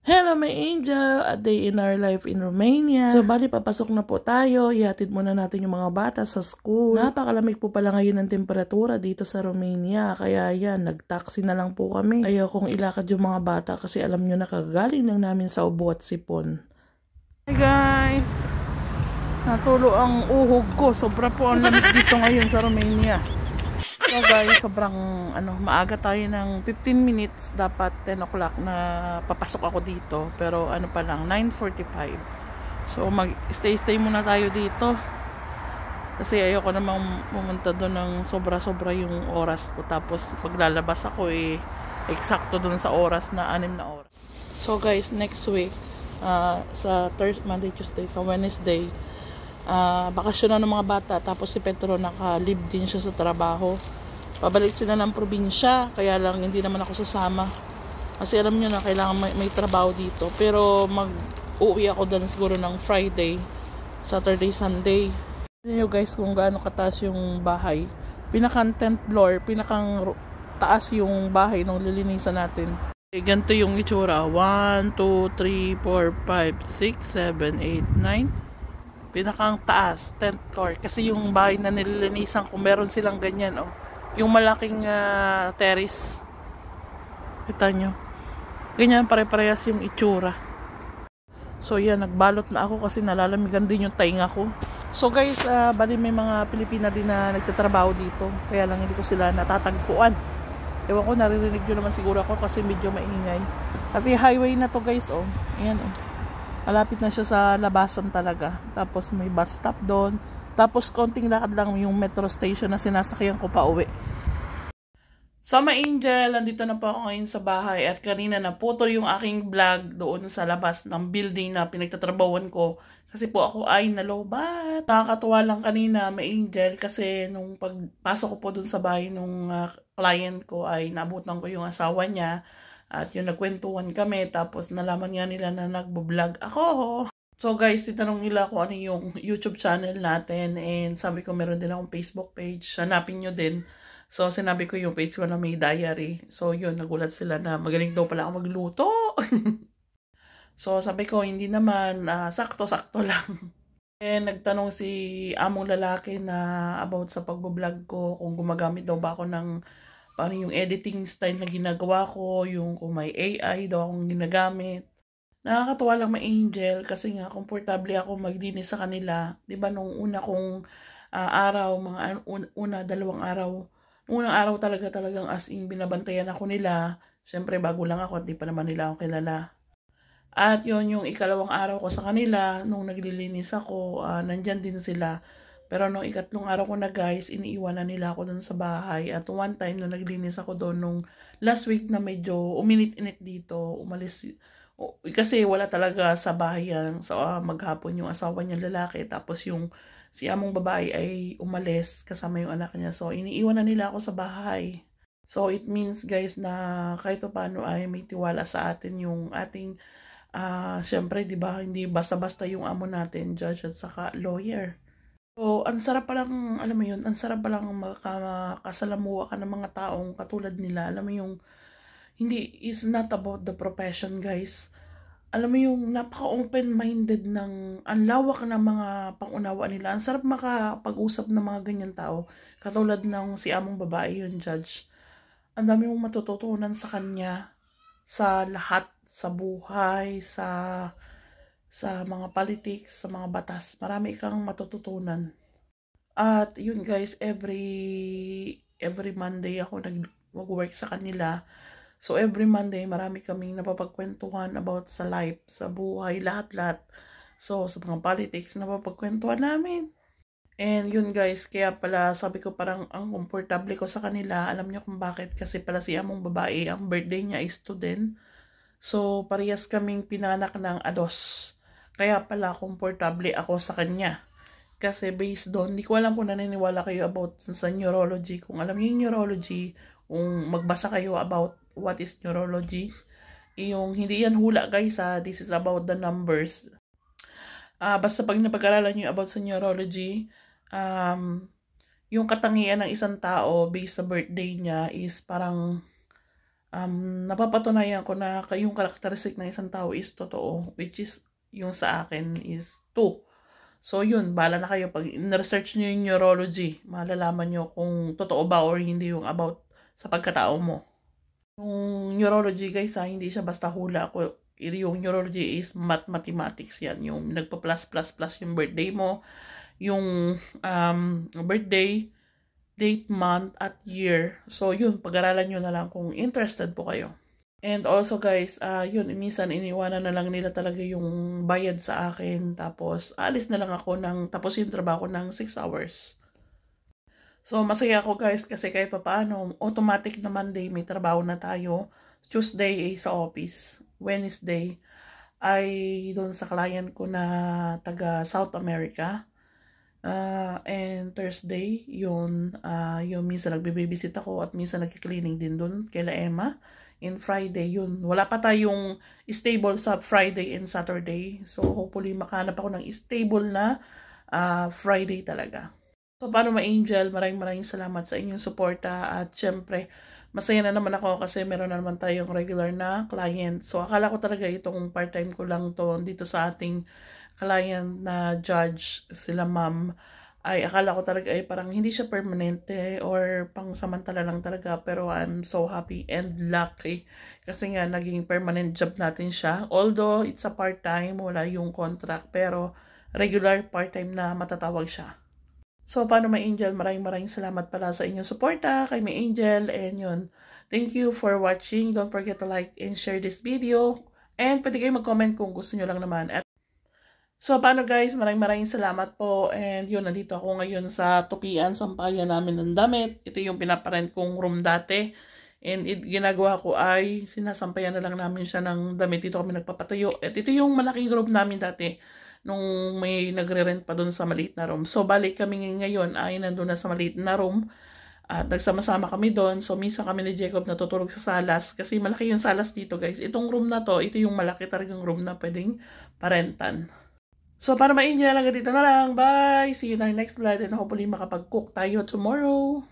Hello my angel! A day in our life in Romania. So bali papasok na po tayo. Ihatid muna natin yung mga bata sa school. Napakalamig po pala ngayon ng temperatura dito sa Romania. Kaya yan, nag-taxi na lang po kami. Ayaw kong ilakad yung mga bata kasi alam nyo nakagaling lang namin sa ubo at sipon. Hi guys! Natulo ang uhog ko. Sobra po ang lamig dito ngayon sa Romania. So guys, sobrang maaga tayo ng 15 minutes. Dapat 10 o'clock na papasok ako dito. Pero ano pa lang, 9:45. So mag-stay muna tayo dito. Kasi ayoko namang pumunta doon ng sobra-sobra yung oras ko. Tapos paglalabas ako eksakto doon sa oras na 6 na oras. So guys, next week, sa Thursday, Monday, Tuesday, sa Wednesday, bakasyon na ng mga bata. Tapos si Petro naka-leave din siya sa trabaho. Pabalik sila ng probinsya, kaya lang hindi naman ako sasama. Kasi alam nyo na, kailangan may trabaho dito. Pero mag-uwi ako doon siguro ng Friday, Saturday, Sunday. Tignan nyo guys kung gaano kataas yung bahay. Pinakang 10th floor, pinakang taas yung bahay nung lilinisan natin. Ganito yung itsura. 1, 2, 3, 4, 5, 6, 7, 8, 9. Pinakang taas, 10th floor. Kasi yung bahay na nililinisan, kung meron silang ganyan, yung malaking terrace. Kita nyo. Ganyan pare-parehas yung itsura. So yan, nagbalot na ako kasi nalalamigan din yung tainga ko. So guys, bali may mga Pilipina din na nagtatrabaho dito. Kaya lang hindi ko sila natatagpuan. Ewan ko, naririnig nyo naman siguro ako kasi medyo maingay. Kasi highway na to guys, Ayan, malapit na siya sa labasan talaga. Tapos may bus stop doon. Tapos konting lakad lang yung metro station na sinasakyan ko pa uwi. So my angel, nandito na po ako ngayon sa bahay. At kanina naputol yung aking vlog doon sa labas ng building na pinagtatrabawan ko. Kasi po ako ay nalobat. Nakakatuwa lang kanina, my angel. Kasi nung pagpasok ko po doon sa bahay nung client ko ay naabutan ko yung asawa niya. At yung nagkwentuhan kami. Tapos nalaman nga nila na nagbo-vlog ako. So guys, titanong nila kung ano yung YouTube channel natin. And sabi ko meron din akong Facebook page. Hanapin nyo din. So sinabi ko yung page ko na may diary. So yun, nagulat sila na magaling daw pala ako magluto. So sabi ko hindi naman, sakto-sakto lang. And nagtanong si among lalaki na about sa pagbablog ko. Kung gumagamit daw ba ako ng paano yung editing style na ginagawa ko. Yung kung may AI daw akong ginagamit. Nakakatuwa lang may angel kasi nga komportable ako maglinis sa kanila. 'Di ba nung una kong araw, mga dalawang araw. Unang araw talagang as in binabantayan ako nila. Syempre bago lang ako at di pa naman nila ako kilala. At yun yung ikalawang araw ko sa kanila nung naglilinis ako, nandyan din sila. Pero nung ikatlong araw ko na guys, iniiwanan nila ako dun sa bahay. At one time nung naglinis ako doon nung last week na medyo uminit-init dito, umalis. Kasi wala talaga sa bahay yan, sa maghapon yung asawa niya lalaki. Tapos yung si among babae ay umalis kasama yung anak niya. So iniiwan na nila ako sa bahay. So it means guys na kahit paano ay may tiwala sa atin yung ating syempre 'di ba hindi basta-basta yung amo natin, judge at saka lawyer. So ang sarap pa lang, alam mo yun, ang sarap pa lang makasalamuha ka ng mga taong katulad nila. Alam mo yung hindi, is not about the profession guys. Alam mo yung napaka-open-minded ng ang lawak ng mga pangunawa nila. Ang sarap makapag-usap ng mga ganyan tao. Katulad ng si among babae yun, judge. Ang dami mong matututunan sa kanya. Sa lahat, sa buhay, sa mga politics, sa mga batas. Marami kang matututunan. At yun guys, every Monday ako nag-work sa kanila. So every Monday, marami kaming napapagkwentuhan about sa life, sa buhay, lahat-lahat. So sa mga politics, napapagkwentuhan namin. And yun guys, kaya pala sabi ko parang ang komportable ko sa kanila. Alam niyo kung bakit? Kasi pala si among babae, ang birthday niya is student. So parehas kaming pinanak ng ados. Kaya pala komportable ako sa kanya. Kasi based doon, hindi ko alam kung naniniwala kayo about sa neurology. Kung alam niyo yung neurology, kung magbasa kayo about what is neurology, yung hindi yan hula guys this is about the numbers. Basta pag napag-aralan nyo about sa neurology, yung katangian ng isang tao based sa birthday niya is parang napapatunayan ko na yung characteristic ng isang tao is totoo, which is yung sa akin is 2. So yun, bala na kayo. Pag in-research nyo yung neurology, malalaman nyo kung totoo ba or hindi yung about sa pagkatao mo. Yung neurology guys hindi siya basta hula. Yung neurology is mathematics yan. Yung nagpa-plus yung birthday mo, yung birthday, date, month, at year. So yun, pag-aralan nyo na lang kung interested po kayo. And also guys, yun, minsan iniwanan na lang nila talaga yung bayad sa akin. Tapos, alis na lang ako tapos yung trabaho ng 6 hours. So, masaya ako guys kasi kahit pa paano, automatic na Monday may trabaho na tayo. Tuesday ay sa office. Wednesday ay doon sa client ko na taga South America. And Thursday, yun minsan nagbe-babysit ako at minsan nagki-cleaning din doon kila Emma. And Friday, yun. Wala pa tayong stable sa Friday and Saturday. So, hopefully makahanap ako ng stable na Friday talaga. So, paano ma-Angel? Maraming salamat sa inyong suporta at syempre, masaya na naman ako kasi meron na naman tayong regular na client. So, akala ko talaga itong part-time ko lang to dito sa ating client na judge, sila ma'am, ay akala ko talaga ay parang hindi siya permanente or pang samantala lang talaga. Pero I'm so happy and lucky kasi nga naging permanent job natin siya. Although it's a part-time, wala yung contract, pero regular part-time na matatawag siya. So, paano May Angel? Maraming salamat pala sa inyong suporta kay May Angel. And yun, thank you for watching. Don't forget to like and share this video. And pwede kayo mag-comment kung gusto nyo lang naman. So, paano guys? Maraming salamat po. And yun, nandito ako ngayon sa Tupian, sampayan namin ng damit. Ito yung pinaparent kong room dati. And ginagawa ko ay sinasampayan na lang namin siya ng damit. Dito kami nagpapatuyo. At ito yung malaking room namin dati nung may nagre-rent pa doon sa maliit na room. So, balik kami ngayon ay nandun na sa maliit na room. At nagsama-sama kami doon. So, minsan kami ni Jacob natutulog sa salas. Kasi malaki yung salas dito guys. Itong room na to, ito yung malaki talagang room na pwedeng parentan. So, para ma-enjoy lang dito na lang. Bye! See you in our next vlog and hopefully makapag-cook tayo tomorrow.